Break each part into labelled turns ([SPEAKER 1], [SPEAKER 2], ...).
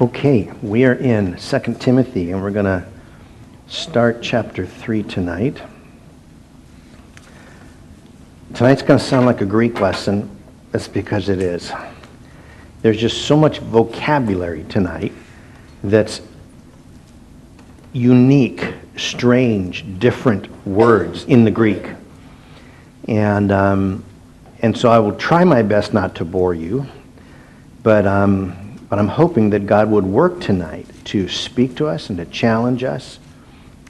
[SPEAKER 1] Okay, we are in 2 Timothy, and we're going to start chapter 3 tonight. Tonight's going to sound like a Greek lesson. That's because it is. There's just so much vocabulary tonight that's unique, strange, different words in the Greek. And so I will try my best not to bore you, but I'm hoping that God would work tonight to speak to us and to challenge us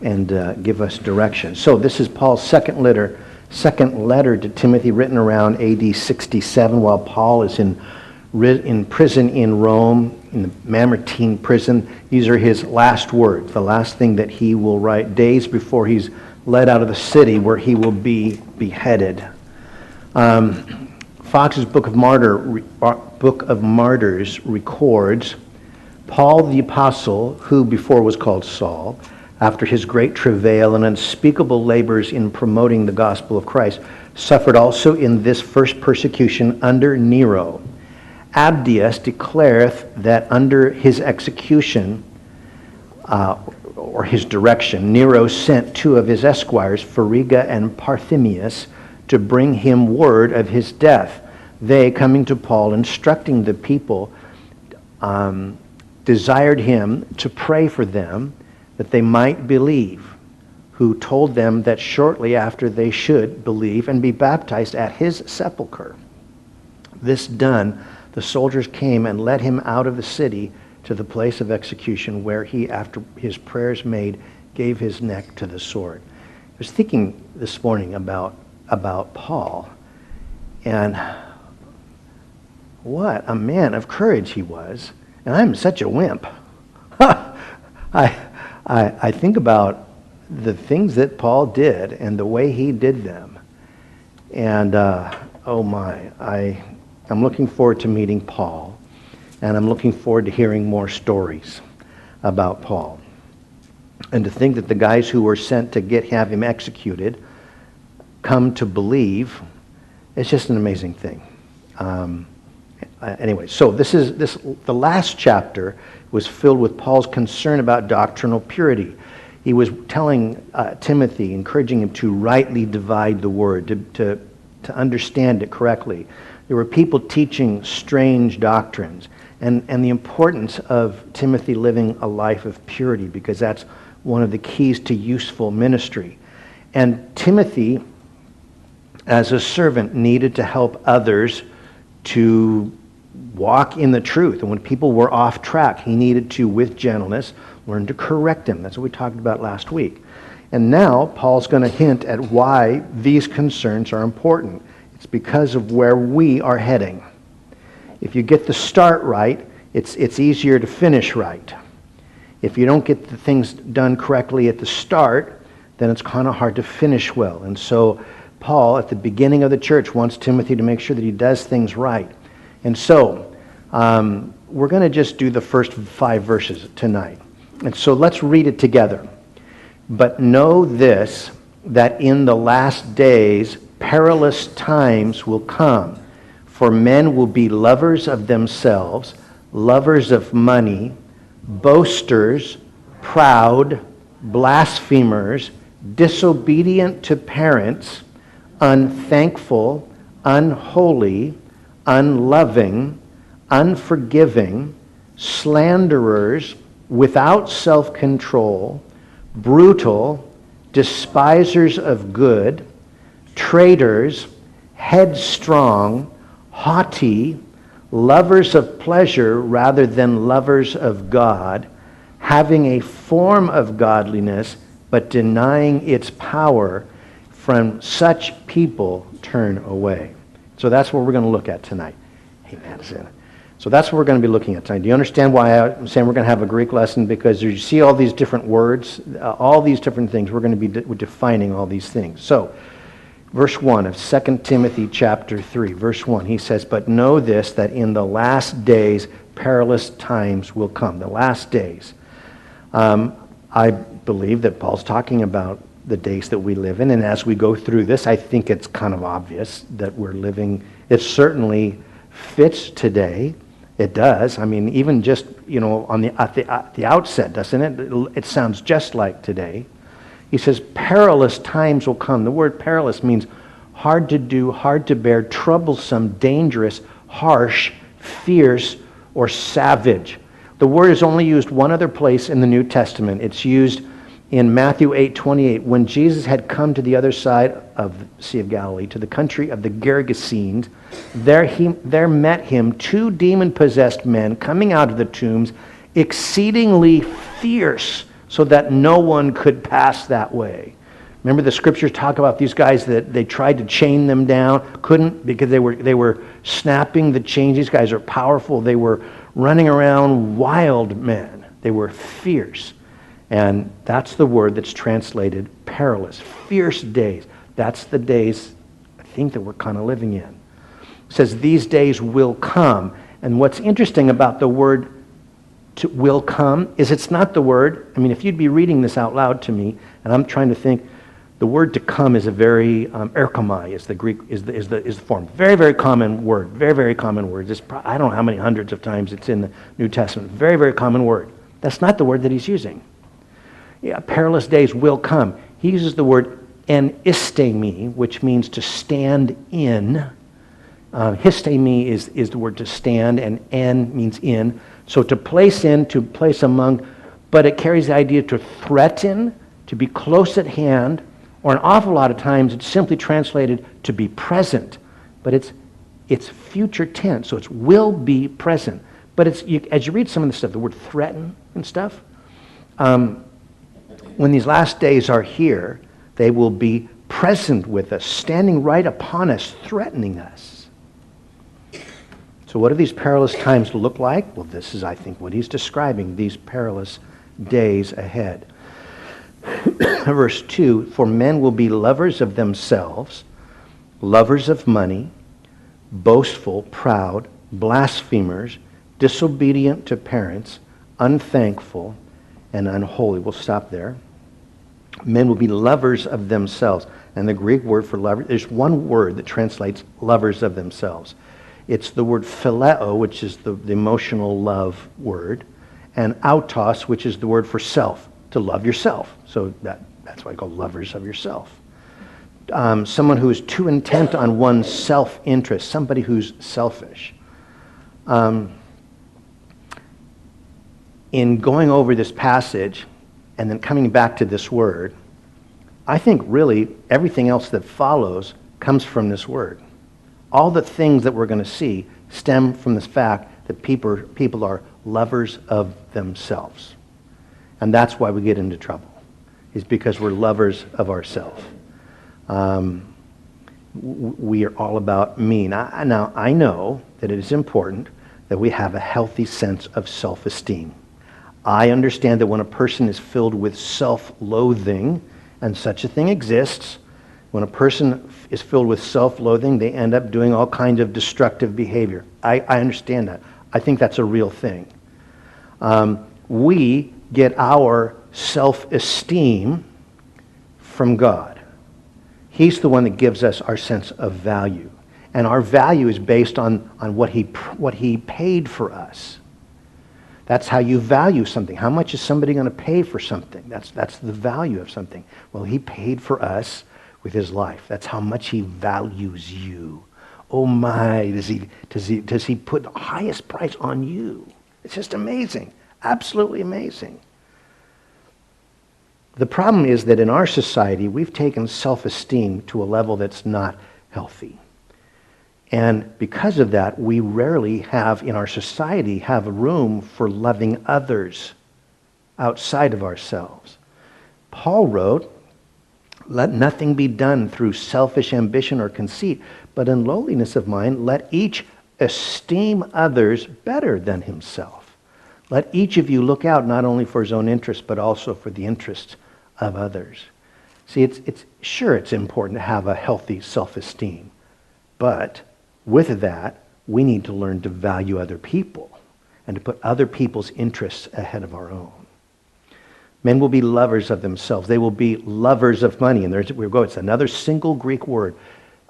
[SPEAKER 1] and give us direction. So this is Paul's second letter to Timothy, written around AD 67 while Paul is in prison in Rome, in the Mamertine prison. These are his last words, the last thing that he will write days before he's led out of the city where he will be beheaded. Fox's Book of Martyrs records Paul the Apostle, who before was called Saul, after his great travail and unspeakable labors in promoting the gospel of Christ, suffered also in this first persecution under Nero. Abdius declareth that under his execution, or his direction, Nero sent two of his esquires, Phrygia and Parthenius, to bring him word of his death. They, coming to Paul, instructing the people, desired him to pray for them that they might believe, who told them that shortly after they should believe and be baptized at his sepulchre. This done, the soldiers came and led him out of the city to the place of execution, where he, after his prayers made, gave his neck to the sword. I was thinking this morning about Paul, and what a man of courage he was. And I'm such a wimp. I think about the things that Paul did and the way he did them. And I'm looking forward to meeting Paul. And I'm looking forward to hearing more stories about Paul. And to think that the guys who were sent to have him executed come to believe, it's just an amazing thing. Anyway, so the last chapter was filled with Paul's concern about doctrinal purity. He was telling Timothy, encouraging him to rightly divide the word, to understand it correctly. There were people teaching strange doctrines, and the importance of Timothy living a life of purity, because that's one of the keys to useful ministry. And Timothy, as a servant, needed to help others to walk in the truth. And when people were off track, he needed to, with gentleness, learn to correct them. That's what we talked about last week. And now Paul's going to hint at why these concerns are important. It's because of where we are heading. If you get the start right, it's easier to finish right. If you don't get the things done correctly at the start, then it's kind of hard to finish well. And so Paul, at the beginning of the church, wants Timothy to make sure that he does things right. And so we're going to just do the first 5 verses tonight. And so let's read it together. But know this, that in the last days perilous times will come, for men will be lovers of themselves, lovers of money, boasters, proud, blasphemers, disobedient to parents, unthankful, unholy, unloving, unforgiving, slanderers, without self-control, brutal, despisers of good, traitors, headstrong, haughty, lovers of pleasure rather than lovers of God, having a form of godliness but denying its power. From such people turn away. So that's what we're going to look at tonight. Hey, Madison. So that's what we're going to be looking at tonight. Do you understand why I'm saying we're going to have a Greek lesson? Because you see all these different words, all these different things. We're going to be defining all these things. So, verse 1 of 2 Timothy chapter 3. Verse 1, he says, "But know this, that in the last days perilous times will come." The last days. I believe that Paul's talking about the days that we live in, and as we go through this, I think it's kind of obvious that we're living, it certainly fits today, It does. I mean, even just, on the outset, doesn't it? It sounds just like today. He says, perilous times will come. The word perilous means hard to do, hard to bear, troublesome, dangerous, harsh, fierce, or savage. The word is only used one other place in the New Testament. It's used in Matthew 8:28, when Jesus had come to the other side of the Sea of Galilee, to the country of the Gergesenes, there met him two demon-possessed men coming out of the tombs, exceedingly fierce, so that no one could pass that way. Remember the scriptures talk about these guys that they tried to chain them down, couldn't, because they were snapping the chains. These guys are powerful. They were running around, wild men. They were fierce. And that's the word that's translated perilous, fierce days. That's the days, I think, that we're kind of living in. It says these days will come. And what's interesting about the word will come is it's not the word. I mean, if you'd be reading this out loud to me, and I'm trying to think, the word to come is a very, erchomai is the Greek, is the form. Very, very common word. Very, very common word. I don't know how many hundreds of times it's in the New Testament. Very, very common word. That's not the word that he's using. Yeah, perilous days will come. He uses the word enistemi, which means to stand in. Histemi is the word to stand, and en means in. So to place in, to place among, but it carries the idea to threaten, to be close at hand, or an awful lot of times it's simply translated to be present. But it's future tense, so it's will be present. But as you read some of the stuff, the word threaten and stuff, when these last days are here, they will be present with us, standing right upon us, threatening us. So what do these perilous times look like? Well, this is, I think, what he's describing, these perilous days ahead. Verse 2, for men will be lovers of themselves, lovers of money, boastful, proud, blasphemers, disobedient to parents, unthankful, and unholy. We'll stop there. Men will be lovers of themselves. And the Greek word for lover, there's one word that translates lovers of themselves. It's the word phileo, which is the emotional love word, and autos, which is the word for self, to love yourself. So that's why I call lovers of yourself. Someone who is too intent on one's self-interest, somebody who's selfish. In going over this passage and then coming back to this word, I think really everything else that follows comes from this word. All the things that we're going to see stem from this fact that people are lovers of themselves. And that's why we get into trouble, is because we're lovers of ourselves. We are all about me. Now, I know that it is important that we have a healthy sense of self-esteem. I understand that when a person is filled with self-loathing, and such a thing exists, when a person is filled with self-loathing, they end up doing all kinds of destructive behavior. I understand that. I think that's a real thing. We get our self-esteem from God. He's the one that gives us our sense of value. And our value is based on what he paid for us. That's how you value something. How much is somebody going to pay for something? That's the value of something. Well, he paid for us with his life. That's how much he values you. Oh my, does he put the highest price on you? It's just amazing. Absolutely amazing. The problem is that in our society, we've taken self-esteem to a level that's not healthy. And because of that, we rarely have, in our society, have room for loving others outside of ourselves. Paul wrote, let nothing be done through selfish ambition or conceit, but in lowliness of mind, let each esteem others better than himself. Let each of you look out not only for his own interest, but also for the interests of others. See, it's important to have a healthy self-esteem, but with that, we need to learn to value other people and to put other people's interests ahead of our own. Men will be lovers of themselves. They will be lovers of money. And we go. It's another single Greek word,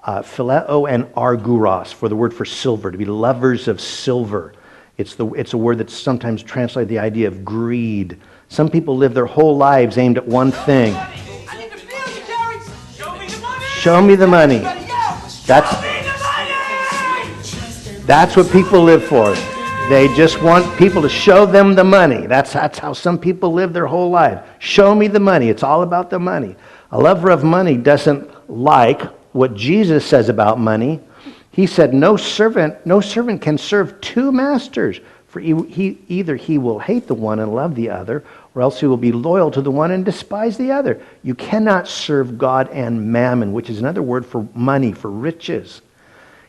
[SPEAKER 1] phileo and arguros, for the word for silver, to be lovers of silver. It's a word that's sometimes translated the idea of greed. Some people live their whole lives aimed at one thing. Show me the money. That's what people live for. They just want people to show them the money. That's how some people live their whole life. Show me the money. It's all about the money. A lover of money doesn't like what Jesus says about money. He said, no servant can serve two masters, for either he will hate the one and love the other, or else he will be loyal to the one and despise the other. You cannot serve God and mammon, which is another word for money, for riches.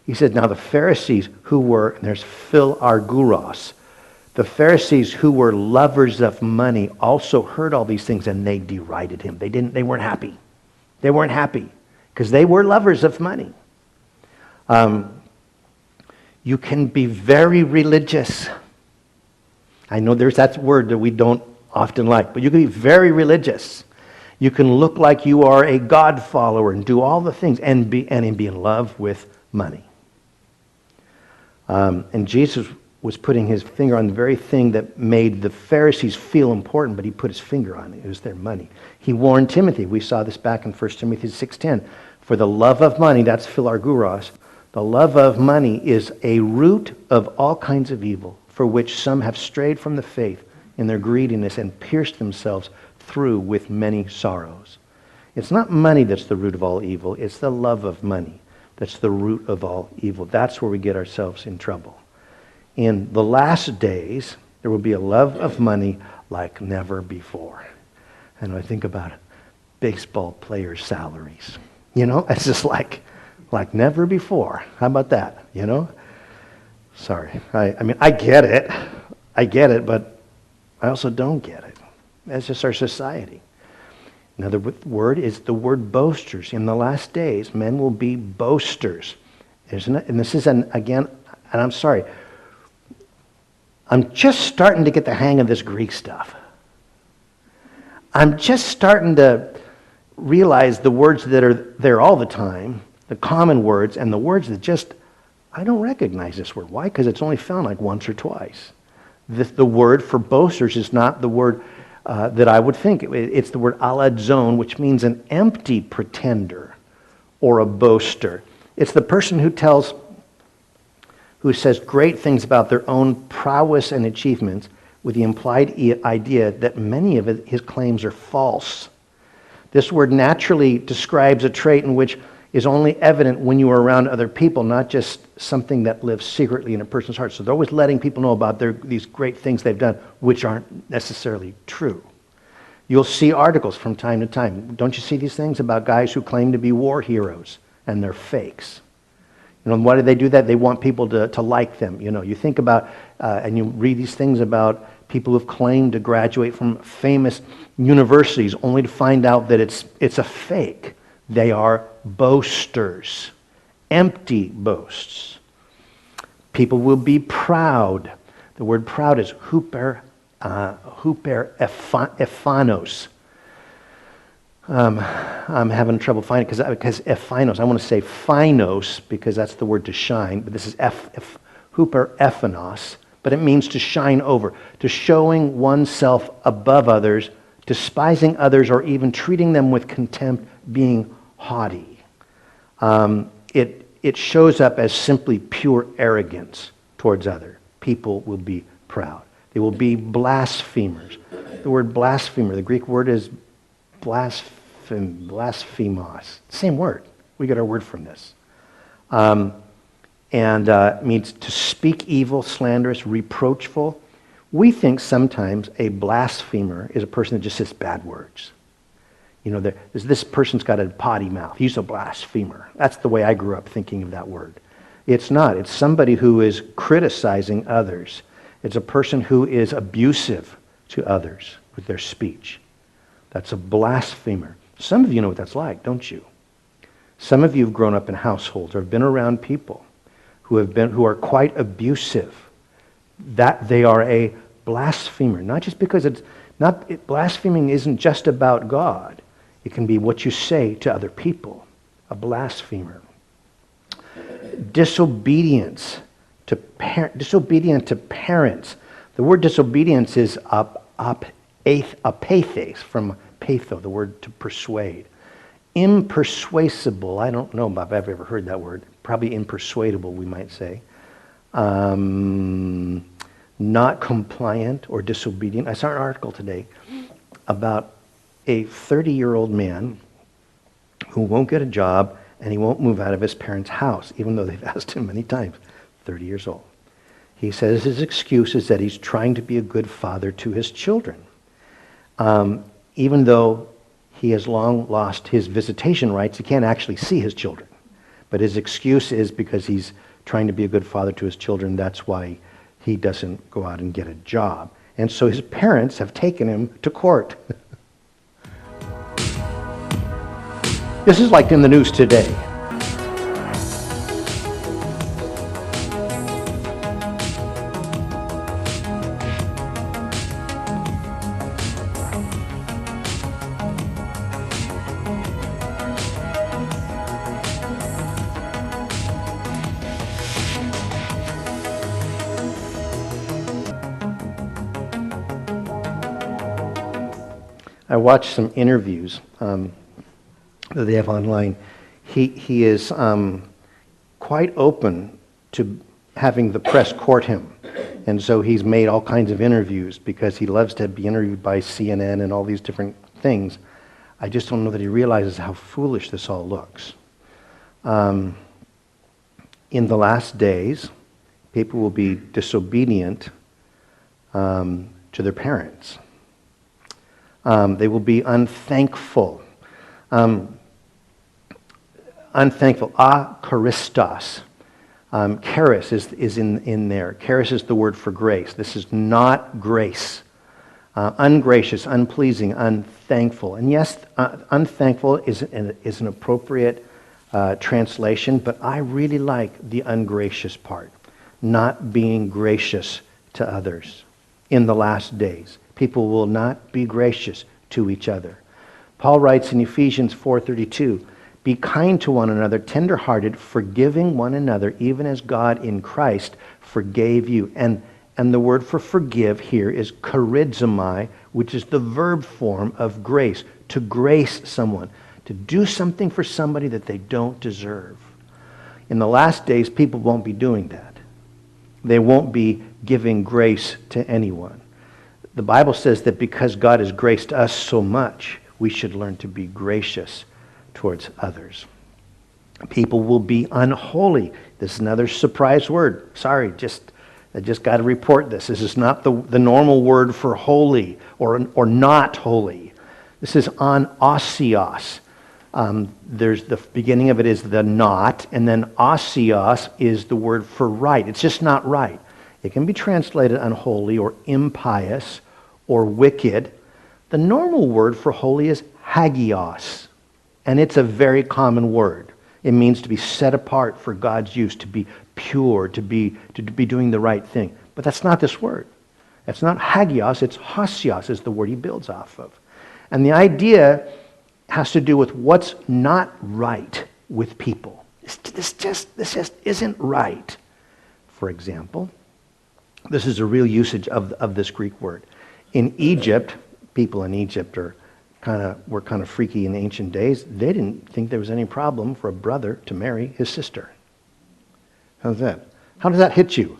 [SPEAKER 1] He said, now the Pharisees who were, and there's Philarguros, the Pharisees who were lovers of money also heard all these things and they derided him. They weren't happy. They weren't happy because they were lovers of money. You can be very religious. I know there's that word that we don't often like, but you can be very religious. You can look like you are a God follower and do all the things and be in love with money. And Jesus was putting his finger on the very thing that made the Pharisees feel important, but he put his finger on it. It was their money. He warned Timothy. We saw this back in 1 Timothy 6:10. For the love of money, that's Philarguros, the love of money is a root of all kinds of evil, for which some have strayed from the faith in their greediness and pierced themselves through with many sorrows. It's not money that's the root of all evil. It's the love of money that's the root of all evil. That's where we get ourselves in trouble. In the last days, there will be a love of money like never before. And I think about baseball players' salaries. It's just like never before. How about that, Sorry. I get it, but I also don't get it. That's just our society. Another word is the word boasters. In the last days, men will be boasters. And this is, again, and I'm sorry, I'm just starting to get the hang of this Greek stuff. I'm just starting to realize the words that are there all the time, the common words, and the words that I don't recognize this word. Why? Because it's only found like once or twice. The word for boasters is not the word that I would think. It's the word aladzon, which means an empty pretender or a boaster. It's the person who says great things about their own prowess and achievements with the implied idea that many of his claims are false. This word naturally describes a trait in which is only evident when you are around other people, not just something that lives secretly in a person's heart. So they're always letting people know about these great things they've done, which aren't necessarily true. You'll see articles from time to time. Don't you see these things about guys who claim to be war heroes, and they're fakes? Why do they do that? They want people to like them. You think about, and you read these things about people who've claimed to graduate from famous universities only to find out that it's a fake. They are boasters, empty boasts. People will be proud. The word proud is huper ephanos. I'm having trouble finding it because ephanos, I want to say phinos because that's the word to shine, but this is huper ephanos, but it means to shine over, to showing oneself above others, despising others, or even treating them with contempt, being haughty. It shows up as simply pure arrogance towards others. People will be proud. They will be blasphemers. The word blasphemer, the Greek word is blasphemos. Same word. We get our word from this. It means to speak evil, slanderous, reproachful. We think sometimes a blasphemer is a person that just says bad words. This person's got a potty mouth. He's a blasphemer. That's the way I grew up thinking of that word. It's not. It's somebody who is criticizing others. It's a person who is abusive to others with their speech. That's a blasphemer. Some of you know what that's like, don't you? Some of you have grown up in households or have been around people who are quite abusive. That they are a blasphemer. Not just because blaspheming isn't just about God. It can be what you say to other people. A blasphemer. Disobedience disobedient to parents. The word disobedience is apathes, from patho, the word to persuade. Impersuasible, I don't know if I've ever heard that word. Probably impersuadable, we might say. Not compliant or disobedient. I saw an article today about a 30-year-old man who won't get a job and he won't move out of his parents' house, even though they've asked him many times. 30 years old. He says his excuse is that he's trying to be a good father to his children. Even though he has long lost his visitation rights, he can't actually see his children. But his excuse is because he's trying to be a good father to his children, that's why he doesn't go out and get a job. And so his parents have taken him to court. This is like in the news today. I watched some interviews that they have online. He is quite open to having the press court him. And so he's made all kinds of interviews because he loves to be interviewed by CNN and all these different things. I just don't know that he realizes how foolish this all looks. In the last days, people will be disobedient to their parents. They will be unthankful. Uncharistos. Charis is in there. Charis is the word for grace. This is not grace. Ungracious, unpleasing, unthankful. And yes, unthankful is an appropriate translation, but I really like the ungracious part. Not being gracious to others in the last days. People will not be gracious to each other. Paul writes in Ephesians 4:32, "Be kind to one another, tender-hearted, forgiving one another, even as God in Christ forgave you." And the word for forgive here is charizomai, which is the verb form of grace. To grace someone. To do something for somebody that they don't deserve. In the last days, people won't be doing that. They won't be giving grace to anyone. The Bible says that because God has graced us so much, we should learn to be gracious towards others. People will be unholy. This is another surprise word. Sorry, I just got to report this. This is not the normal word for holy or not holy. This is anasios. There's the beginning of it is the not, and then asios is the word for right. It's just not right. It can be translated unholy or impious or wicked. The normal word for holy is hagios, and it's a very common word. It means to be set apart for God's use, to be pure, to be doing the right thing. But that's not this word. It's not hagios, it's hasios is the word he builds off of. And the idea has to do with what's not right with people. This just isn't right. For example, this is a real usage of this Greek word. In Egypt, people in Egypt were kind of freaky in the ancient days. They didn't think there was any problem for a brother to marry his sister. How's that? How does that hit you?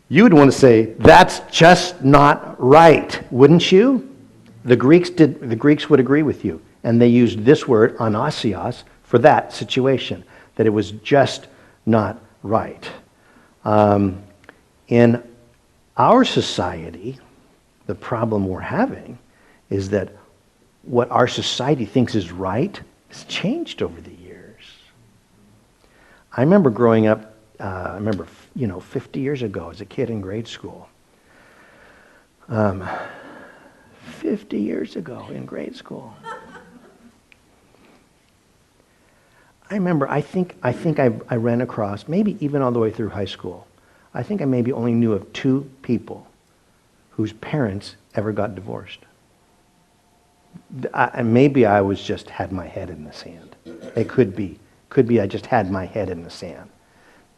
[SPEAKER 1] You would want to say, that's just not right, wouldn't you? The Greeks would agree with you. And they used this word, anasios, for that situation, that it was just not right. In our society, the problem we're having is that what our society thinks is right has changed over the years. I remember growing up, 50 years ago as a kid in grade school. 50 years ago in grade school. I remember, I think I ran across, maybe even all the way through high school, I think I maybe only knew of 2 people whose parents ever got divorced. Maybe I was just had my head in the sand. It could be. Could be I just had my head in the sand.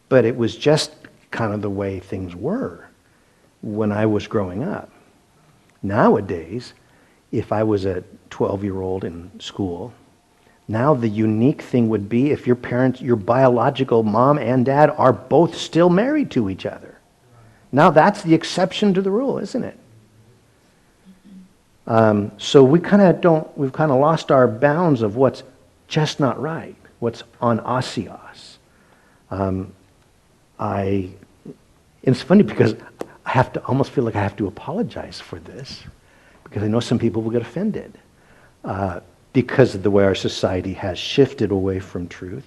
[SPEAKER 1] But it was just kind of the way things were when I was growing up. Nowadays, if I was a 12-year-old in school, now the unique thing would be if your parents, your biological mom and dad are both still married to each other. Now that's the exception to the rule, isn't it? So we've kind of lost our bounds of what's just not right, what's on osios. It's funny because I have to almost feel like I have to apologize for this because I know some people will get offended because of the way our society has shifted away from truth.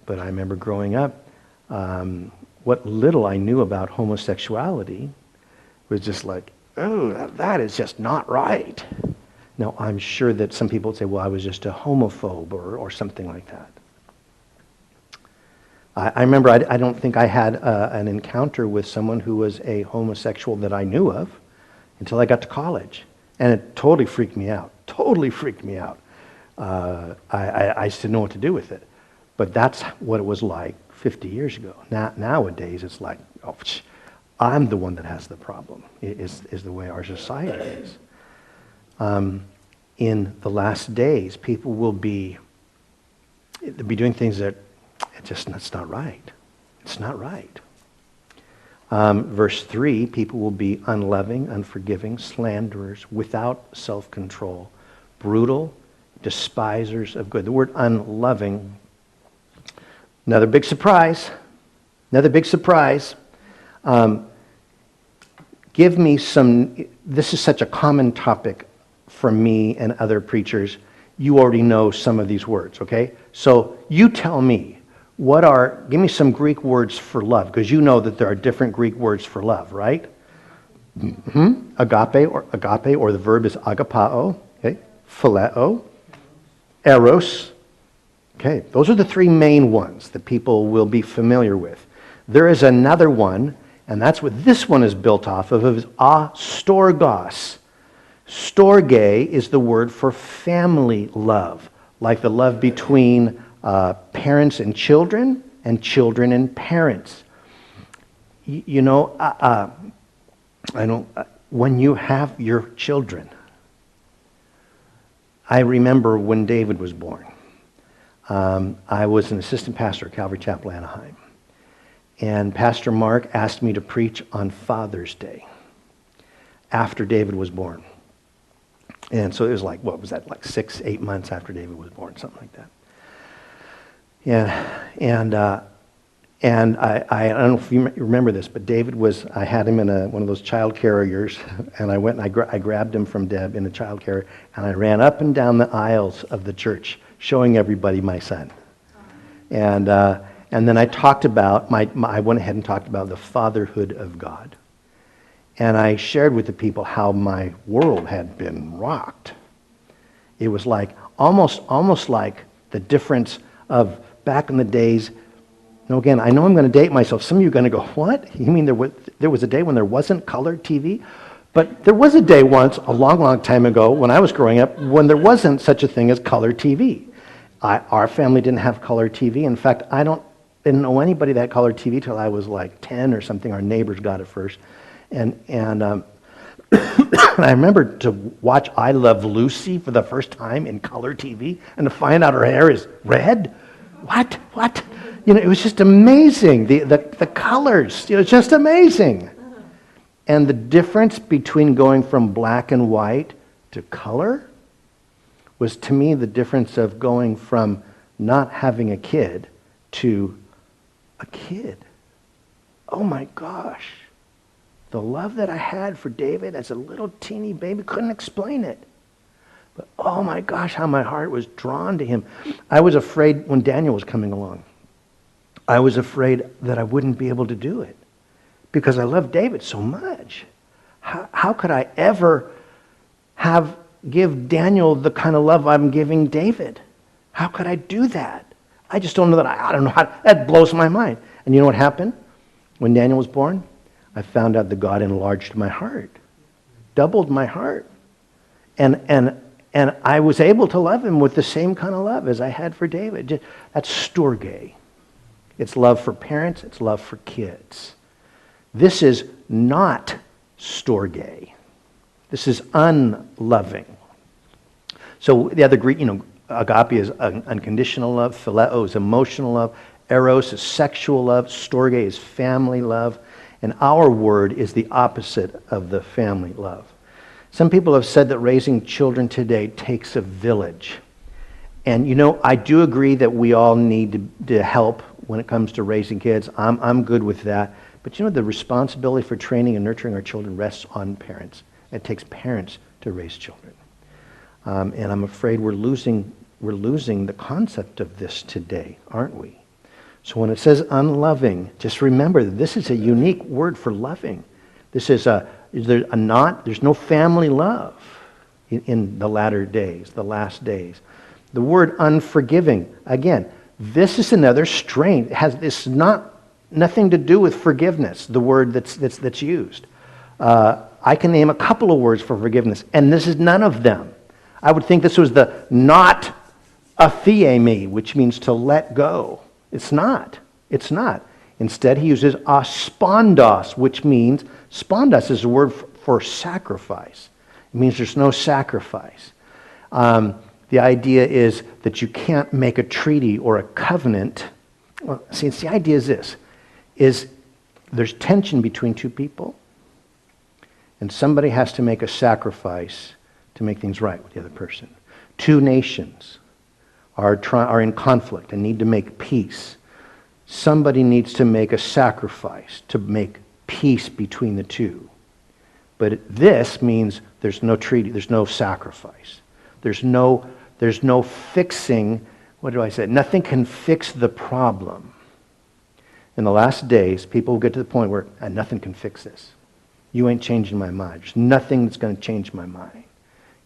[SPEAKER 1] But I remember growing up, what little I knew about homosexuality was just like, oh, that is just not right. Now, I'm sure that some people would say, well, I was just a homophobe or something like that. I remember I don't think I had an encounter with someone who was a homosexual that I knew of until I got to college. And it totally freaked me out. Totally freaked me out. I just didn't know what to do with it. But that's what it was like 50 years ago. Nowadays, it's like, oh, I'm the one that has the problem, is the way our society is. In the last days, people will be doing things that it's not right. It's not right. Verse 3, people will be unloving, unforgiving, slanderers, without self-control, brutal, despisers of good. The word unloving, another big surprise. Another big surprise. Give me some, this is such a common topic for me and other preachers. You already know some of these words, okay? So you tell me, give me some Greek words for love, because you know that there are different Greek words for love, right? Agape, or the verb is agapao, okay? Phileo, eros. Okay, those are the three main ones that people will be familiar with. There is another one, and that's what this one is built off of, is astorgos. Storge is the word for family love, like the love between parents and children and parents. You know, when you have your children, I remember when David was born. I was an assistant pastor at Calvary Chapel, Anaheim. And Pastor Mark asked me to preach on Father's Day after David was born. And so it was like, what was that, like 6-8 months after David was born, something like that. Yeah, and I don't know if you remember this, but David I had him in one of those child carriers, and I went and I grabbed him from Deb in a child carrier, and I ran up and down the aisles of the church, showing everybody my son. And then I talked about, I went ahead and talked about the fatherhood of God. And I shared with the people how my world had been rocked. It was like, almost like the difference of back in the days. Now again, I know I'm going to date myself. Some of you are going to go, what? You mean there was a day when there wasn't color TV? But there was a day once, a long, long time ago, when I was growing up, when there wasn't such a thing as color TV. Our family didn't have color TV. In fact, I didn't know anybody that had color TV till I was like 10 or something. Our neighbors got it first. And I remember to watch I Love Lucy for the first time in color TV and to find out her hair is red. What? You know, it was just amazing. The colors, it was just amazing. And the difference between going from black and white to color was, to me, the difference of going from not having a kid to a kid. Oh my gosh. The love that I had for David as a little teeny baby, couldn't explain it. But oh my gosh, how my heart was drawn to him. I was afraid when Daniel was coming along. I was afraid that I wouldn't be able to do it because I loved David so much. How could I ever give Daniel the kind of love I'm giving David? How could I do that? I just don't know that. I don't know how. That blows my mind. And you know what happened? When Daniel was born, I found out that God enlarged my heart, doubled my heart. And And I was able to love him with the same kind of love as I had for David. That's storge. It's love for parents. It's love for kids. This is not storge. This is unloving. So the other Greek, agape is unconditional love. Phileo is emotional love. Eros is sexual love. Storge is family love. And our word is the opposite of the family love. Some people have said that raising children today takes a village. And I do agree that we all need to help when it comes to raising kids. I'm good with that. But the responsibility for training and nurturing our children rests on parents. It takes parents to raise children. And I'm afraid we're losing the concept of this today, aren't we? So when it says unloving, just remember that this is a unique word for loving. This is there's no family love in the latter days, the last days. The word unforgiving, again, this is another strain. It's nothing to do with forgiveness, the word that's used. I can name a couple of words for forgiveness, and this is none of them. I would think this was the not aphiemi, which means to let go. It's not. It's not. Instead, he uses aspondos, which means, spondos is a word for sacrifice. It means there's no sacrifice. The idea is that you can't make a treaty or a covenant. Well, see, the idea is this, is there's tension between two people, and somebody has to make a sacrifice to make things right with the other person. Two nations are in conflict and need to make peace. Somebody needs to make a sacrifice to make peace between the two. But this means there's no treaty, there's no sacrifice. There's no fixing, what do I say? Nothing can fix the problem. In the last days, people will get to the point where nothing can fix this. You ain't changing my mind. There's nothing that's going to change my mind.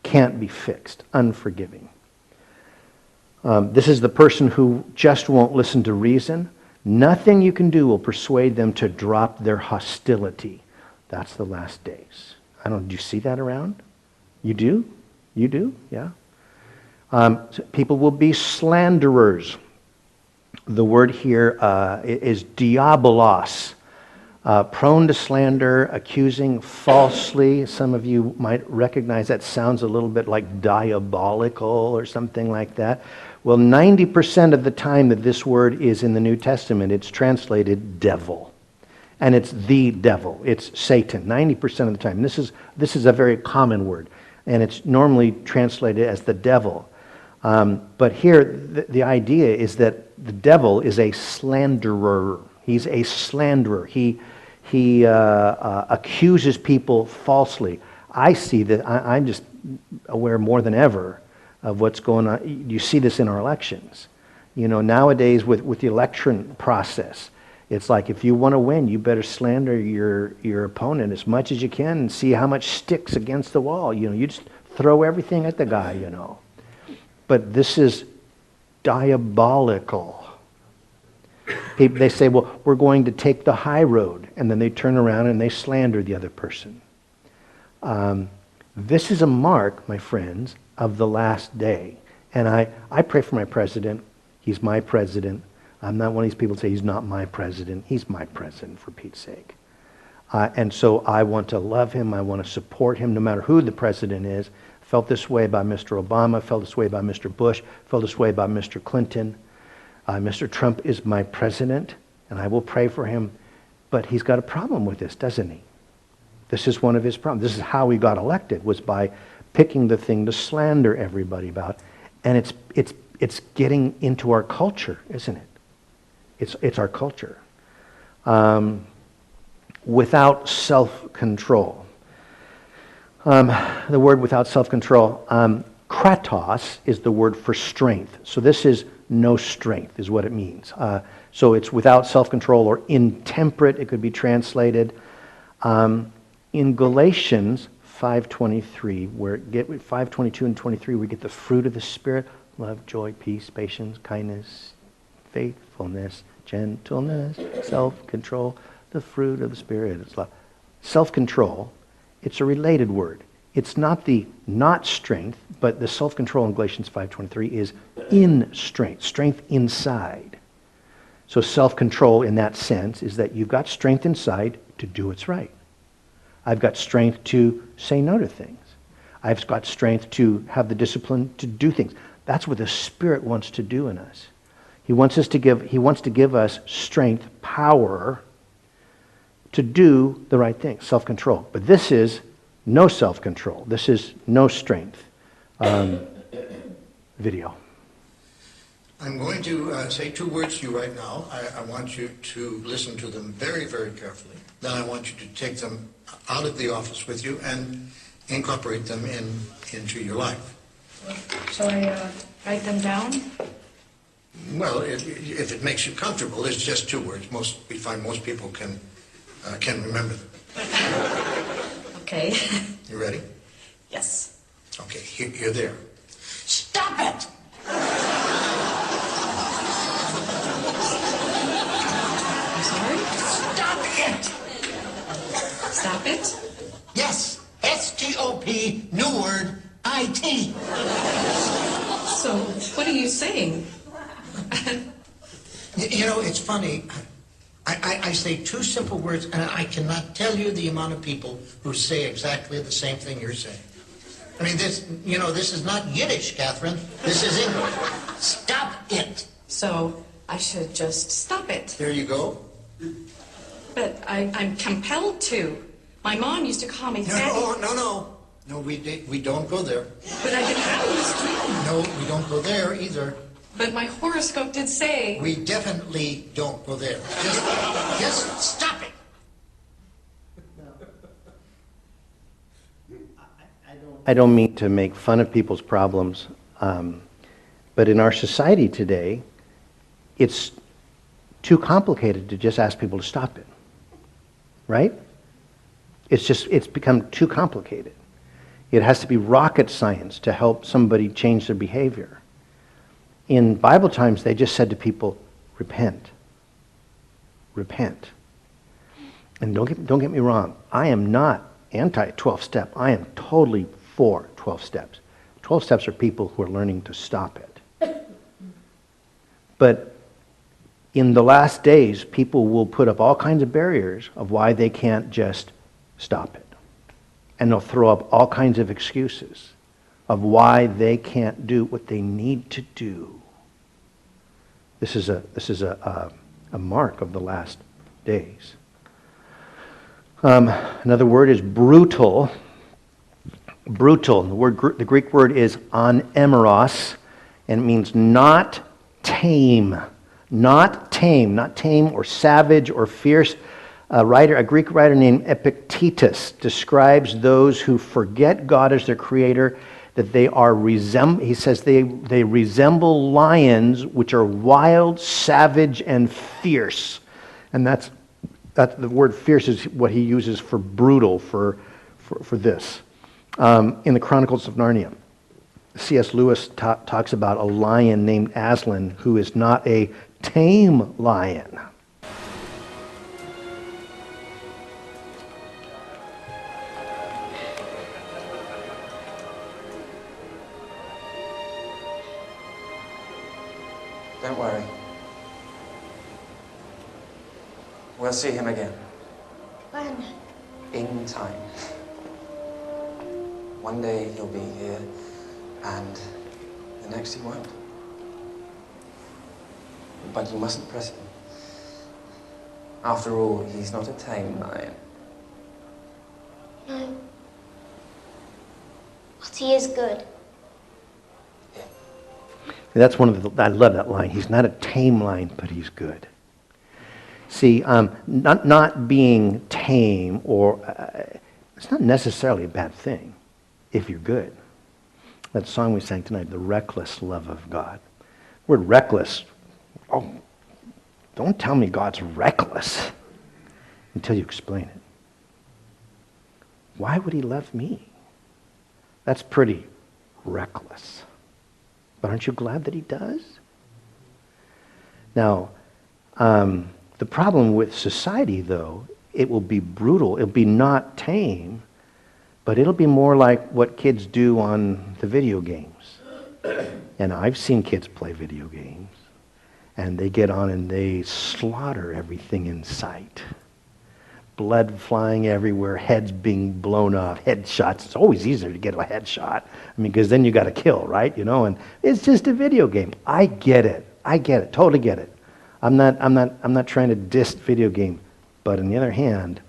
[SPEAKER 1] Can't be fixed. Unforgiving. This is the person who just won't listen to reason. Nothing you can do will persuade them to drop their hostility. That's the last days. Do you see that around? You do? You do? Yeah. So people will be slanderers. The word here is diabolos. Prone to slander, accusing falsely. Some of you might recognize that sounds a little bit like diabolical or something like that. Well, 90% of the time that this word is in the New Testament, it's translated devil. And it's the devil. It's Satan, 90% of the time. This is a very common word. And it's normally translated as the devil. But here, the idea is that the devil is a slanderer. He's a slanderer. He accuses people falsely. I see that. I'm just aware more than ever of what's going on. You see this in our elections. Nowadays with the election process, it's like if you want to win, you better slander your opponent as much as you can and see how much sticks against the wall. You just throw everything at the guy, But this is diabolical. They say, well, we're going to take the high road, and then they turn around and they slander the other person. This is a mark, my friends, of the last day. And I pray for my president. He's my president. I'm not one of these people who say he's not my president. He's my president, for Pete's sake. And so I want to love him. I want to support him no matter who the president is. Felt this way by Mr. Obama. Felt this way by Mr. Bush. Felt this way by Mr. Clinton. Mr. Trump is my president, and I will pray for him. But he's got a problem with this, doesn't he? This is one of his problems. This is how he got elected, was by picking the thing to slander everybody about. And it's getting into our culture, isn't it? It's our culture. Without self-control. The word without self-control. Kratos is the word for strength. So this is no strength is what it means. So it's without self-control or intemperate, it could be translated. In Galatians 5:23, where 5:22 and 23, we get the fruit of the Spirit: love, joy, peace, patience, kindness, faithfulness, gentleness, self-control. The fruit of the Spirit is love. Self-control, it's a related word. It's not the not strength, but the self-control in Galatians 5:23 is in strength, strength inside. So self-control in that sense is that you've got strength inside to do what's right. I've got strength to say no to things. I've got strength to have the discipline to do things. That's what the Spirit wants to do in us. He wants to give us strength, power to do the right thing, self-control. But this is no self-control. This is no strength. Video.
[SPEAKER 2] I'm going to say two words to you right now. I want you to listen to them very, very carefully. Then I want you to take them out of the office with you and incorporate them into your life.
[SPEAKER 3] Shall I write them down?
[SPEAKER 2] Well, if it makes you comfortable, it's just two words. We find most people can remember them.
[SPEAKER 3] Okay.
[SPEAKER 2] You ready?
[SPEAKER 3] Yes.
[SPEAKER 2] Okay, you're there. Stop it!
[SPEAKER 3] I'm sorry?
[SPEAKER 2] Stop it!
[SPEAKER 3] Stop it?
[SPEAKER 2] Yes, S-T-O-P, new word, I-T.
[SPEAKER 3] So, what are you saying?
[SPEAKER 2] You know, it's funny. I say two simple words, and I cannot tell you the amount of people who say exactly the same thing you're saying. I mean, this is not Yiddish, Catherine. This is English. Stop it.
[SPEAKER 3] So, I should just stop it.
[SPEAKER 2] There you go.
[SPEAKER 3] But I'm compelled to. My mom used to call me fatty.
[SPEAKER 2] No, we don't go there.
[SPEAKER 3] But I've been having this dream.
[SPEAKER 2] No, we don't go there either.
[SPEAKER 3] But my horoscope did say...
[SPEAKER 2] We definitely don't go there. Just stop it.
[SPEAKER 1] I don't mean to make fun of people's problems, but in our society today, it's too complicated to just ask people to stop it, right? It's become too complicated. It has to be rocket science to help somebody change their behavior. In Bible times, they just said to people, repent. Repent. And don't get me wrong, I am not anti-12-step. I am totally for 12 steps. 12 steps are people who are learning to stop it. But in the last days, people will put up all kinds of barriers of why they can't just stop it. And they'll throw up all kinds of excuses of why they can't do what they need to do. This is a mark of the last days. Another word is brutal. Brutal. The Greek word is anemeros, and it means not tame. Not tame. Not tame or savage or fierce. A Greek writer named Epictetus describes those who forget God as their creator, that he says they resemble lions, which are wild, savage, and fierce. And that's the word fierce is what he uses for brutal for this. In the Chronicles of Narnia, C.S. Lewis talks about a lion named Aslan who is not a tame lion.
[SPEAKER 4] Don't worry. We'll see him again.
[SPEAKER 5] When?
[SPEAKER 4] In time. One day he'll be here, and the next he won't. But you mustn't press him. After all, he's not a tame lion.
[SPEAKER 5] No. But he is good.
[SPEAKER 1] That's I love that line. He's not a tame lion, but he's good. See, not being tame it's not necessarily a bad thing if you're good. That song we sang tonight, The Reckless Love of God. The word reckless, don't tell me God's reckless until you explain it. Why would he love me? That's pretty reckless. But aren't you glad that he does? Now, the problem with society, though, it will be brutal. It'll be not tame but it'll be more like what kids do on the video games. And I've seen kids play video games, and they get on and they slaughter everything in sight. Blood flying everywhere, heads being blown off, headshots. It's always easier to get a headshot. I mean, because then you got to kill, right? You know, and it's just a video game. I get it, totally get it. I'm not trying to diss video game, but on the other hand,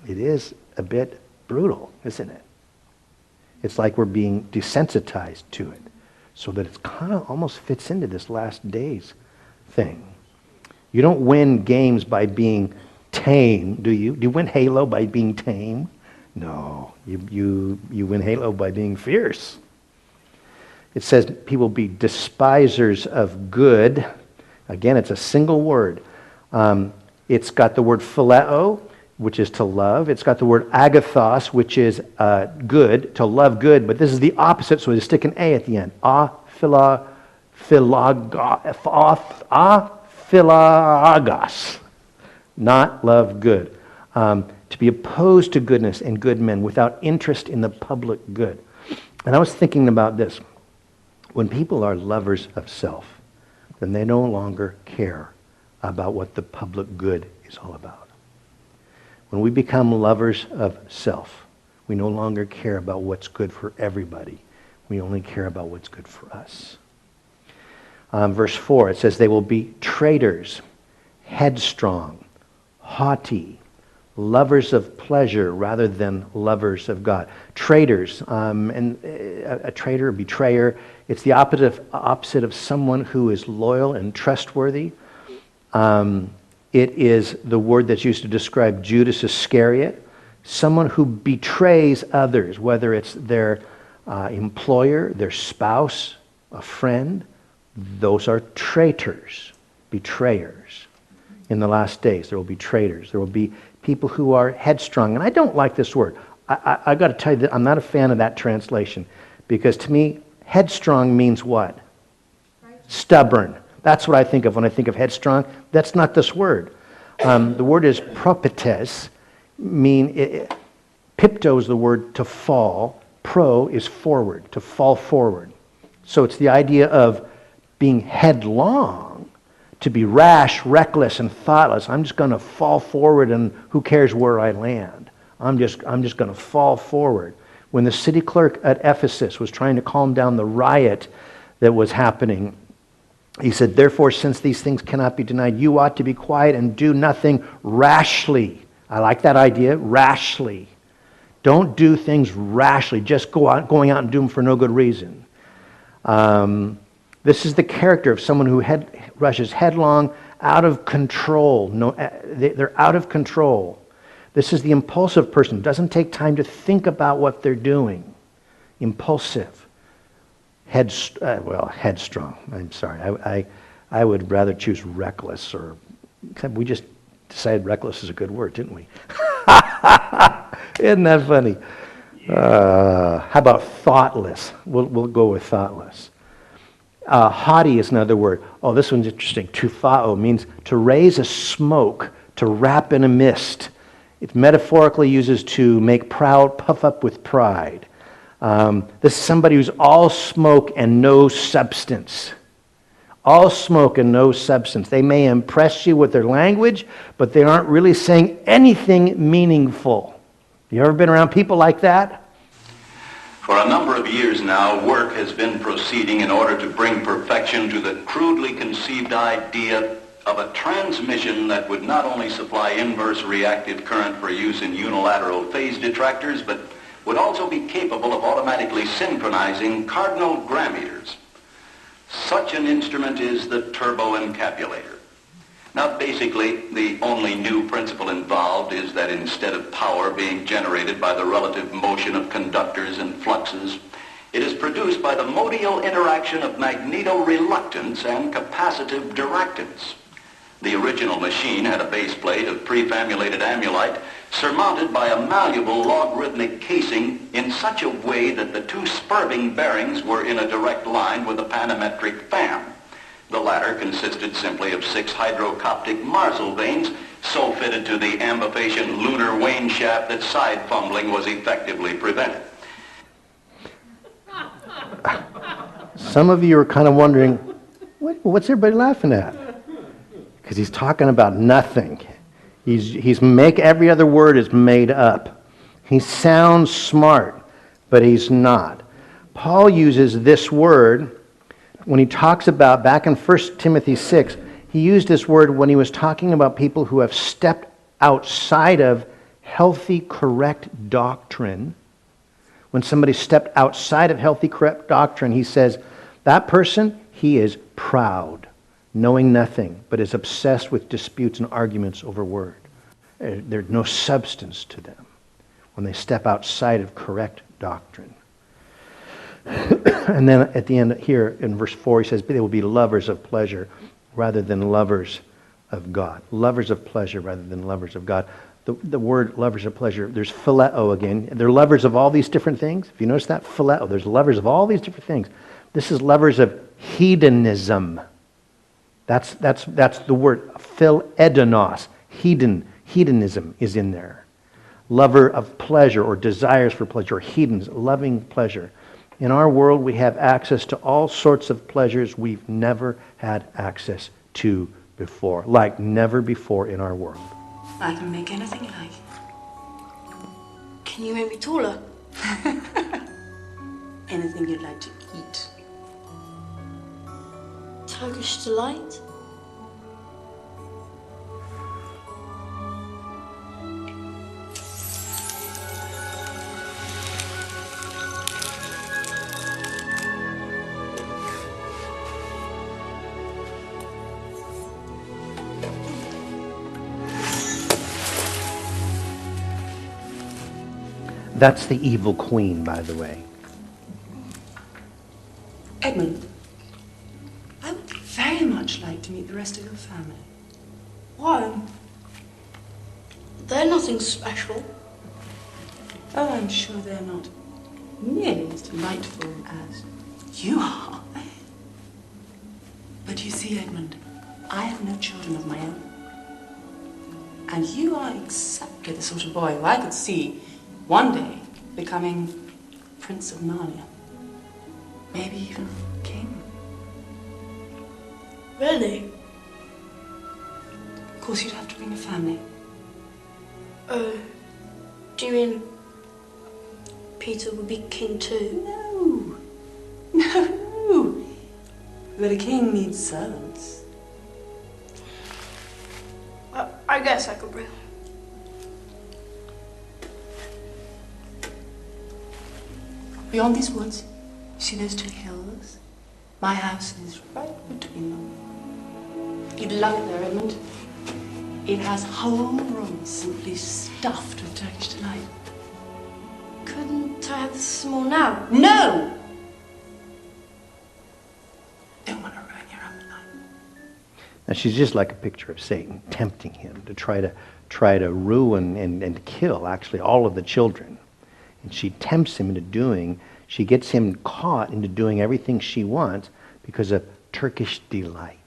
[SPEAKER 1] it is a bit brutal, isn't it? It's like we're being desensitized to it, so that it kind of almost fits into this last days thing. You don't win games by being tame, do you? Do you win Halo by being tame? No, you win Halo by being fierce. It says people be despisers of good. Again, it's a single word. It's got the word phileo, which is to love. It's got the word agathos, which is good, to love good. But this is the opposite, so we stick an A at the end. Philagos. Not love good. To be opposed to goodness and good men without interest in the public good. And I was thinking about this. When people are lovers of self, then they no longer care about what the public good is all about. When we become lovers of self, we no longer care about what's good for everybody. We only care about what's good for us. Verse 4, it says, they will be traitors, headstrong, haughty, lovers of pleasure rather than lovers of God. Traitors, and a traitor, a betrayer, it's the opposite of someone who is loyal and trustworthy. It is the word that's used to describe Judas Iscariot, someone who betrays others, whether it's their employer, their spouse, a friend. Those are traitors, betrayers. In the last days, there will be traitors. There will be people who are headstrong. And I don't like this word. I got to tell you that I'm not a fan of that translation, because to me, headstrong means what? Stubborn. That's what I think of when I think of headstrong. That's not this word. The word is propites. Pipto is the word to fall. Pro is forward, to fall forward. So it's the idea of being headlong, to be rash, reckless, and thoughtless. I'm just going to fall forward, and who cares where I land? I'm just going to fall forward. When the city clerk at Ephesus was trying to calm down the riot that was happening, he said, therefore, since these things cannot be denied, you ought to be quiet and do nothing rashly. I like that idea, rashly. Don't do things rashly, just going out and do them for no good reason. This is the character of someone who rushes headlong, out of control. They're out of control. This is the impulsive person. Doesn't take time to think about what they're doing. Impulsive. Headstrong. I'm sorry. I would rather choose reckless, or except we just decided reckless is a good word, didn't we? Isn't that funny? How about thoughtless? We'll go with thoughtless. Haughty is another word. Oh, this one's interesting. Tufao means to raise a smoke, to wrap in a mist. It metaphorically uses to make proud, puff up with pride. This is somebody who's all smoke and no substance. All smoke and no substance. They may impress you with their language, but they aren't really saying anything meaningful. You ever been around people like that?
[SPEAKER 6] For a number of years now, work has been proceeding in order to bring perfection to the crudely conceived idea of a transmission that would not only supply inverse reactive current for use in unilateral phase detractors, but would also be capable of automatically synchronizing cardinal grammeters. Such an instrument is the turboencapulator. Now, basically, the only new principle involved is that instead of power being generated by the relative motion of conductors and fluxes, it is produced by the modial interaction of magneto-reluctance and capacitive directance. The original machine had a base plate of prefamulated amulite surmounted by a malleable logarithmic casing in such a way that the two spurving bearings were in a direct line with a panametric fan. The latter consisted simply of 6 hydrocoptic marsal veins so fitted to the ambifation lunar wane shaft that side fumbling was effectively prevented.
[SPEAKER 1] Some of you are kind of wondering, what's everybody laughing at? Because he's talking about nothing. Every other word is made up. He sounds smart, but he's not. Paul uses this word when he talks about, back in 1 Timothy 6, he used this word when he was talking about people who have stepped outside of healthy, correct doctrine. When somebody stepped outside of healthy, correct doctrine, he says, that person, he is proud, knowing nothing, but is obsessed with disputes and arguments over word. There's no substance to them when they step outside of correct doctrine. And then at the end here in verse 4, he says, they will be lovers of pleasure rather than lovers of God. Lovers of pleasure rather than lovers of God. The word lovers of pleasure, there's phileo again. They're lovers of all these different things. If you notice that, phileo, there's lovers of all these different things. This is lovers of hedonism. That's the word, philedonos. Hedonism is in there. Lover of pleasure or desires for pleasure, or hedons, loving pleasure. In our world, we have access to all sorts of pleasures we've never had access to before, like never before in our world.
[SPEAKER 3] I can make anything you like.
[SPEAKER 5] Can you make me taller?
[SPEAKER 3] Anything you'd like to eat.
[SPEAKER 5] Turkish delight?
[SPEAKER 1] That's the evil queen, by the way.
[SPEAKER 7] Edmund, I would very much like to meet the rest of your family.
[SPEAKER 5] Why? They're nothing special.
[SPEAKER 7] Oh, I'm sure they're not nearly as delightful as you are. But you see, Edmund, I have no children of my own. And you are exactly the sort of boy who I could see one day becoming Prince of Narnia. Maybe even king.
[SPEAKER 5] Really?
[SPEAKER 7] Of course, you'd have to bring a family.
[SPEAKER 5] Do you mean Peter would be king too?
[SPEAKER 7] No. No. But a king needs servants.
[SPEAKER 5] I guess I could bring him.
[SPEAKER 7] Beyond these woods, you see those 2 hills? My house is right between them. You'd love it there, Edmund. It has whole rooms simply stuffed with Turkish delight.
[SPEAKER 5] Couldn't I have this small now?
[SPEAKER 7] No! Don't want to ruin your appetite.
[SPEAKER 1] Now she's just like a picture of Satan, tempting him to try to ruin and kill actually all of the children. And she tempts him into she gets him caught into doing everything she wants because of Turkish delight.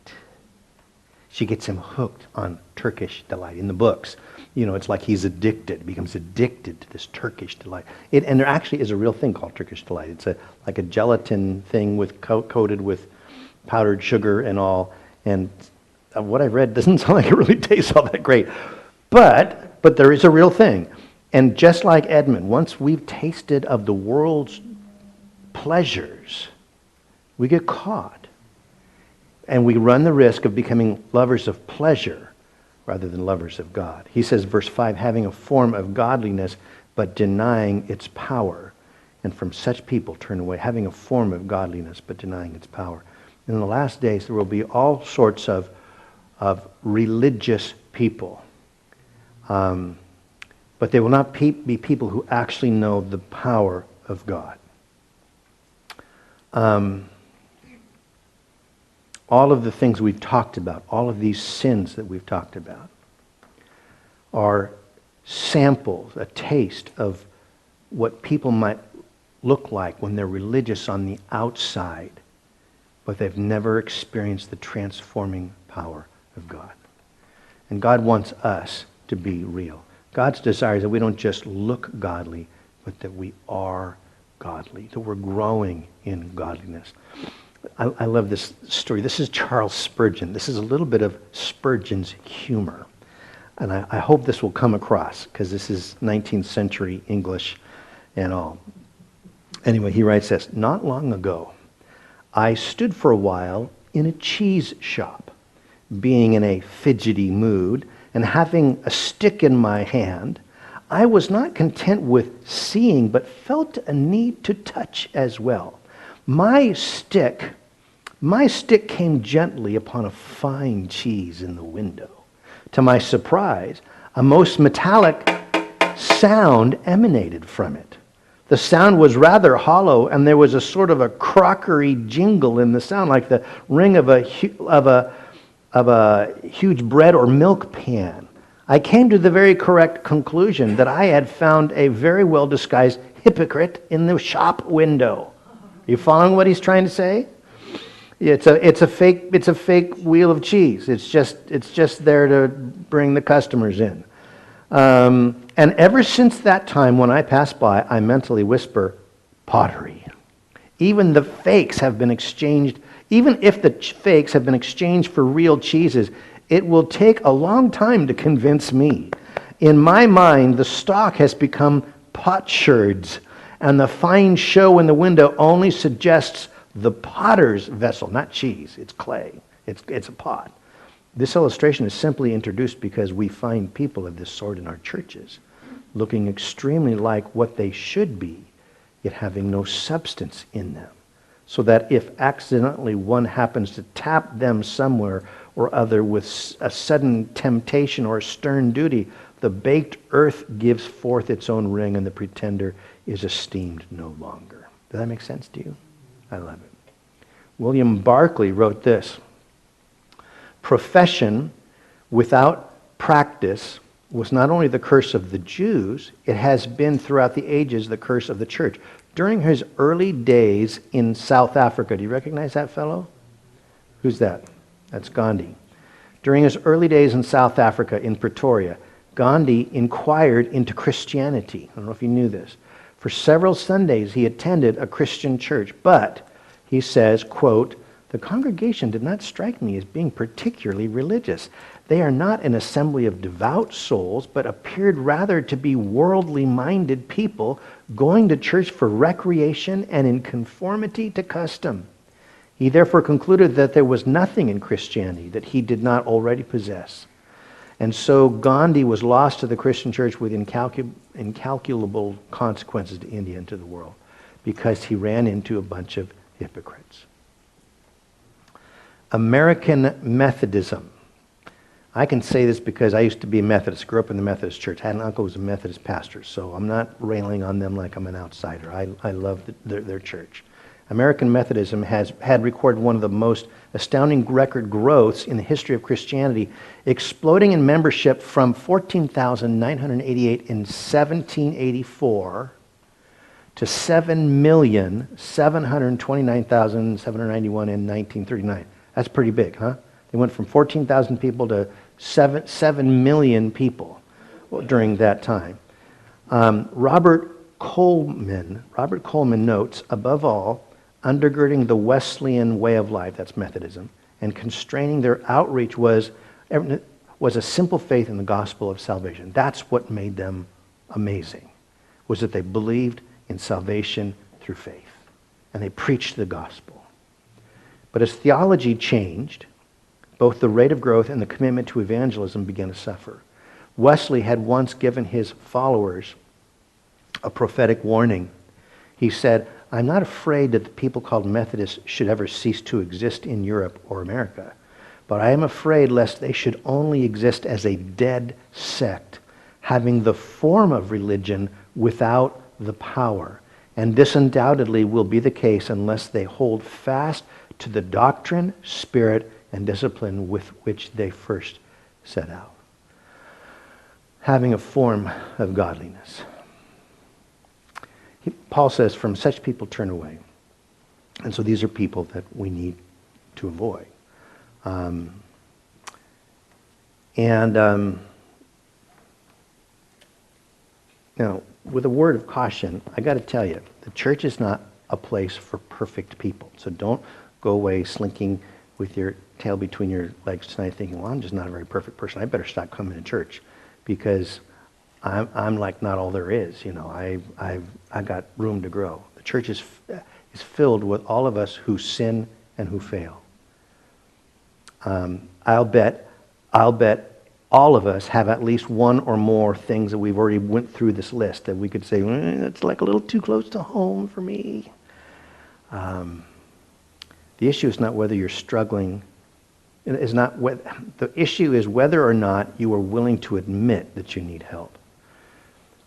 [SPEAKER 1] She gets him hooked on Turkish delight. In the books, it's like he's addicted, becomes addicted to this Turkish delight. And there actually is a real thing called Turkish delight. It's like a gelatin thing coated with powdered sugar and all. And what I've read doesn't sound like it really tastes all that great. But there is a real thing. And just like Edmund, once we've tasted of the world's pleasures, we get caught. And we run the risk of becoming lovers of pleasure rather than lovers of God. He says, verse 5, having a form of godliness, but denying its power. And from such people turn away, having a form of godliness, but denying its power. In the last days, there will be all sorts of religious people. But they will not be people who actually know the power of God. All of the things we've talked about, all of these sins that we've talked about, are samples, a taste of what people might look like when they're religious on the outside, but they've never experienced the transforming power of God. And God wants us to be real. God's desire is that we don't just look godly, but that we are godly, that we're growing in godliness. I love this story. This is Charles Spurgeon. This is a little bit of Spurgeon's humor. And I hope this will come across, because this is 19th century English and all. Anyway, he writes this: "Not long ago, I stood for a while in a cheese shop, being in a fidgety mood, and having a stick in my hand, I was not content with seeing, but felt a need to touch as well. My stick came gently upon a fine cheese in the window. To my surprise, a most metallic sound emanated from it. The sound was rather hollow, and there was a sort of a crockery jingle in the sound, like the ring of a huge bread or milk pan. I came to the very correct conclusion that I had found a very well disguised hypocrite in the shop window." Are you following what he's trying to say? It's a fake wheel of cheese. It's just there to bring the customers in. And ever since that time, when I pass by, I mentally whisper, "Pottery." Even the fakes have been exchanged. Even if the fakes have been exchanged for real cheeses, it will take a long time to convince me. In my mind, the stock has become potsherds, and the fine show in the window only suggests the potter's vessel, not cheese. It's clay. It's a pot. This illustration is simply introduced because we find people of this sort in our churches, looking extremely like what they should be, yet having no substance in them. So that if accidentally one happens to tap them somewhere or other with a sudden temptation or a stern duty, the baked earth gives forth its own ring, and the pretender is esteemed no longer. Does that make sense to you? I love it. William Barclay wrote this: "Profession without practice was not only the curse of the Jews, it has been throughout the ages the curse of the church." During his early days in South Africa, do you recognize that fellow? Who's that? That's Gandhi. During his early days in South Africa, in Pretoria, Gandhi inquired into Christianity. I don't know if you knew this. For several Sundays, he attended a Christian church, but he says, quote, "The congregation did not strike me as being particularly religious. They are not an assembly of devout souls, but appeared rather to be worldly-minded people going to church for recreation and in conformity to custom. He therefore concluded that there was nothing in Christianity that he did not already possess. And so Gandhi was lost to the Christian church with incalculable consequences to India and to the world, because he ran into a bunch of hypocrites." American Methodism. I can say this because I used to be a Methodist, grew up in the Methodist church. I had an uncle who was a Methodist pastor, so I'm not railing on them like I'm an outsider. I love their church. American Methodism had recorded one of the most astounding record growths in the history of Christianity, exploding in membership from 14,988 in 1784 to 7,729,791 in 1939. That's pretty big, huh? They went from 14,000 people to 7 million people during that time. Robert Coleman notes, above all, undergirding the Wesleyan way of life, that's Methodism, and constraining their outreach was a simple faith in the gospel of salvation. That's what made them amazing, was that they believed in salvation through faith, and they preached the gospel. But as theology changed, both the rate of growth and the commitment to evangelism began to suffer. Wesley had once given his followers a prophetic warning. He said, "I'm not afraid that the people called Methodists should ever cease to exist in Europe or America, but I am afraid lest they should only exist as a dead sect, having the form of religion without the power. And this undoubtedly will be the case unless they hold fast to the doctrine, spirit, and discipline with which they first set out." Having a form of godliness. Paul says, "From such people turn away." And so these are people that we need to avoid. And now, with a word of caution, I got to tell you, the church is not a place for perfect people. So don't go away slinking with your tail between your legs tonight thinking, well, I'm just not a very perfect person. I better stop coming to church because I'm like not all there is. You know, I got room to grow. The church is filled with all of us who sin and who fail. I'll bet all of us have at least one or more things that we've already went through this list that we could say, it's like a little too close to home for me. The issue is not whether you're struggling. The issue is whether or not you are willing to admit that you need help,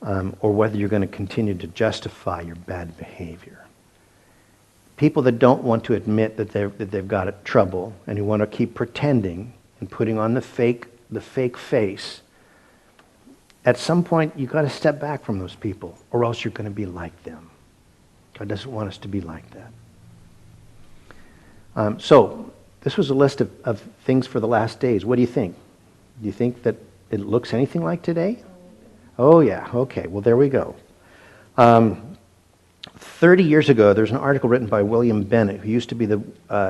[SPEAKER 1] or whether you're going to continue to justify your bad behavior. People that don't want to admit that they've got trouble and who want to keep pretending and putting on the fake face, at some point you've got to step back from those people, or else you're going to be like them. God doesn't want us to be like that. So this was a list of things for the last days. What do you think? Do you think that it looks anything like today? Oh yeah, okay, well there we go. 30 years ago, there's an article written by William Bennett, who used to be the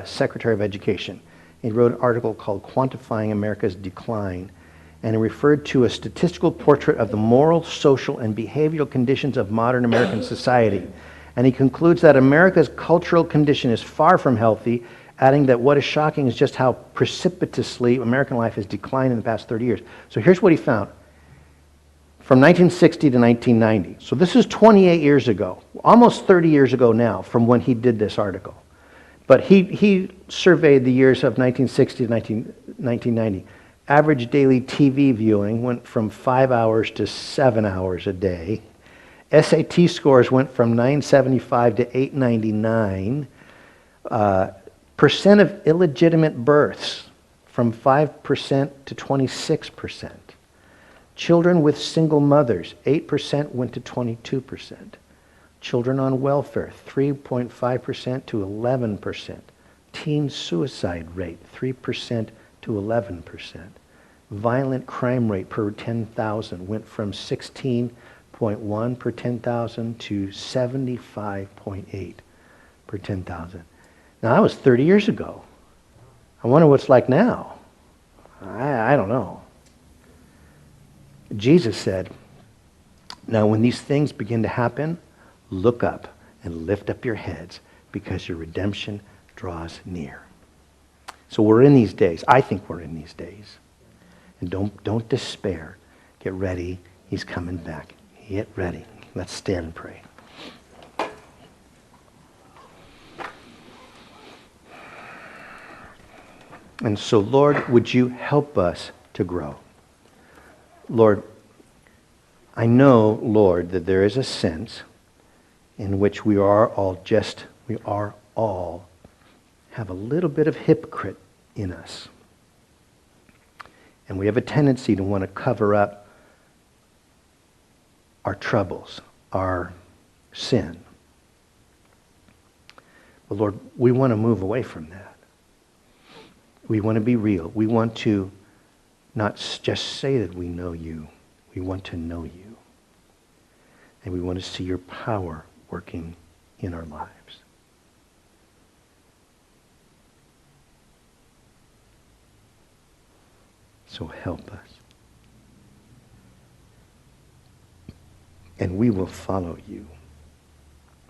[SPEAKER 1] Secretary of Education. He wrote an article called Quantifying America's Decline, and he referred to a statistical portrait of the moral, social, and behavioral conditions of modern American society. And he concludes that America's cultural condition is far from healthy, adding that what is shocking is just how precipitously American life has declined in the past 30 years. So here's what he found. From 1960 to 1990. So this is 28 years ago, almost 30 years ago now from when he did this article. But he surveyed the years of 1960 to 1990. Average daily TV viewing went from 5 hours to 7 hours a day. SAT scores went from 975 to 899. Percent of illegitimate births from 5% to 26%. Children with single mothers, 8% went to 22%. Children on welfare, 3.5% to 11%. Teen suicide rate, 3% to 11%. Violent crime rate per 10,000 went from 16.1 per 10,000 to 75.8 per 10,000. Now, that was 30 years ago. I wonder what it's like now. I don't know. Jesus said, now when these things begin to happen, look up and lift up your heads because your redemption draws near. So we're in these days. I think we're in these days. And don't despair. Get ready. He's coming back. Get ready. Let's stand and pray. And so, Lord, would you help us to grow? Lord, I know, Lord, that there is a sense in which we all have a little bit of hypocrite in us. And we have a tendency to want to cover up our troubles, our sin. But Lord, we want to move away from that. We want to be real. We want to not just say that we know you. We want to know you. And we want to see your power working in our lives. So help us. And we will follow you.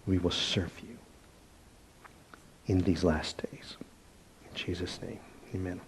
[SPEAKER 1] We will serve you in these last days. In Jesus' name, amen.